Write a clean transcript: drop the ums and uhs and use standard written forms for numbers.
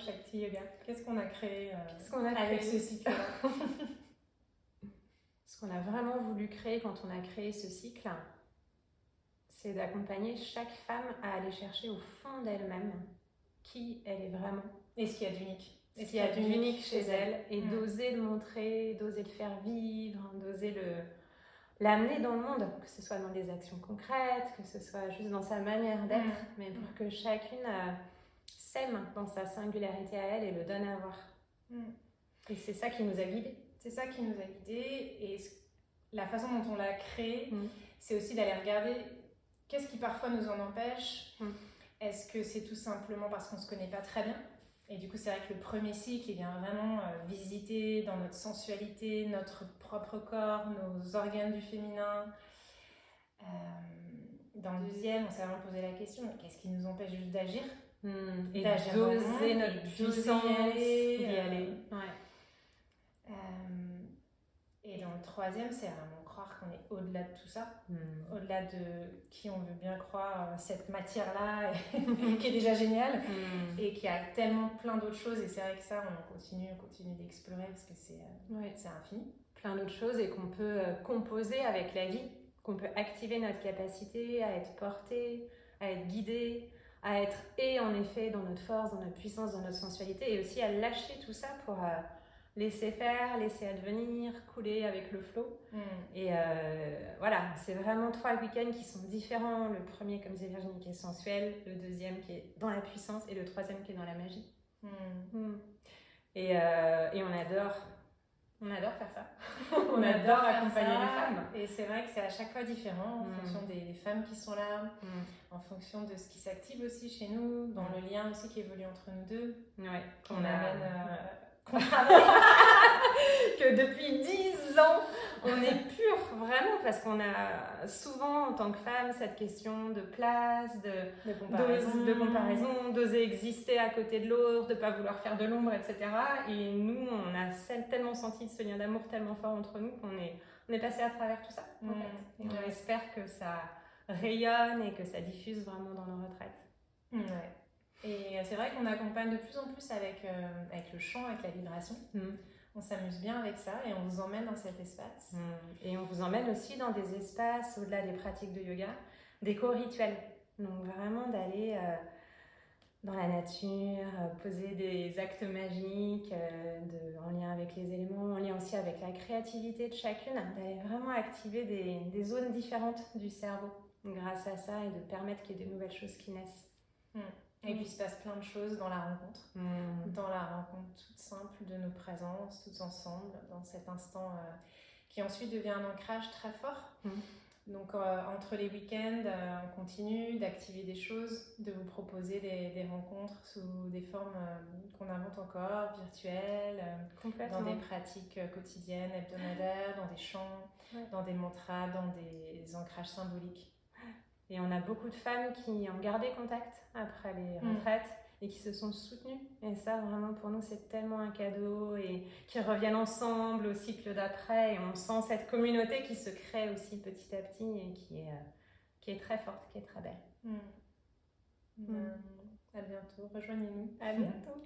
Shakti Yoga? Qu'est-ce qu'on a créé créé avec ce cycle-là? Ce qu'on a vraiment voulu créer quand on a créé ce cycle, c'est d'accompagner chaque femme à aller chercher au fond d'elle-même qui elle est vraiment. Et ce qu'il y a d'unique. Ce qu'il y a d'unique chez elle. Et d'oser le montrer, d'oser le faire vivre, d'oser l'amener dans le monde, que ce soit dans des actions concrètes, que ce soit juste dans sa manière d'être, mais pour que chacune s'aime dans sa singularité à elle et le donne à voir. Et c'est ça qui nous a guidés. C'est ça qui nous a guidés, et la façon dont on l'a créé, c'est aussi d'aller regarder qu'est-ce qui parfois nous en empêche. Est-ce que c'est tout simplement parce qu'on ne se connaît pas très bien? Et du coup, c'est vrai que le premier cycle, il vient vraiment visiter dans notre sensualité, notre propre corps, nos organes du féminin. Dans le deuxième, on s'est vraiment posé la question, qu'est-ce qui nous empêche juste d'agir? Et d'oser notre puissance, d'y aller. Et dans le troisième, c'est vraiment croire qu'on est au-delà de tout ça, au-delà de qui on veut bien croire, cette matière-là qui est déjà géniale et qui a tellement plein d'autres choses. Et c'est vrai que ça, on continue d'explorer parce que c'est infini. Plein d'autres choses et qu'on peut composer avec la vie, qu'on peut activer notre capacité à être portée, à être guidée, à être en effet dans notre force, dans notre puissance, dans notre sensualité, et aussi à lâcher tout ça pour laisser faire, laisser advenir, couler avec le flow. Et voilà, c'est vraiment 3 week-ends qui sont différents. Le premier, comme disait Virginie, qui est sensuel, le deuxième qui est dans la puissance et le troisième qui est dans la magie. Et on adore faire ça. On adore accompagner les femmes. Et c'est vrai que c'est à chaque fois différent en fonction des femmes qui sont là, en fonction de ce qui s'active aussi chez nous, dans le lien aussi qui évolue entre nous deux. Ouais, qu'on travaille. Que depuis 10 ans, on est pur, vraiment, parce qu'on a souvent, en tant que femme, cette question de place, de comparaison, d'oser exister à côté de l'autre, de ne pas vouloir faire de l'ombre, etc. Et nous, on a tellement senti ce lien d'amour tellement fort entre nous qu'on est passé à travers tout ça, en fait. Et on espère que ça rayonne et que ça diffuse vraiment dans nos retraites. Ouais. Et c'est vrai qu'on accompagne de plus en plus avec le chant, avec la vibration. On s'amuse bien avec ça et on vous emmène dans cet espace. Et on vous emmène aussi dans des espaces, au-delà des pratiques de yoga, des co-rituels. Donc vraiment d'aller dans la nature, poser des actes magiques en lien avec les éléments, en lien aussi avec la créativité de chacune, d'aller vraiment activer des zones différentes du cerveau grâce à ça et de permettre qu'il y ait de nouvelles choses qui naissent. Et puis il se passe plein de choses dans la rencontre, dans la rencontre toute simple de nos présences, toutes ensemble, dans cet instant qui ensuite devient un ancrage très fort. Donc entre les week-ends, on continue d'activer des choses, de vous proposer des rencontres sous des formes qu'on invente encore, virtuelles, dans des pratiques quotidiennes, hebdomadaires, dans des chants, dans des mantras, dans des ancrages symboliques. Et on a beaucoup de femmes qui ont gardé contact après les retraites et qui se sont soutenues. Et ça, vraiment, pour nous, c'est tellement un cadeau. Et qui reviennent ensemble au cycle d'après. Et on sent cette communauté qui se crée aussi petit à petit et qui est très forte, qui est très belle. À bientôt. Rejoignez-nous. À bientôt.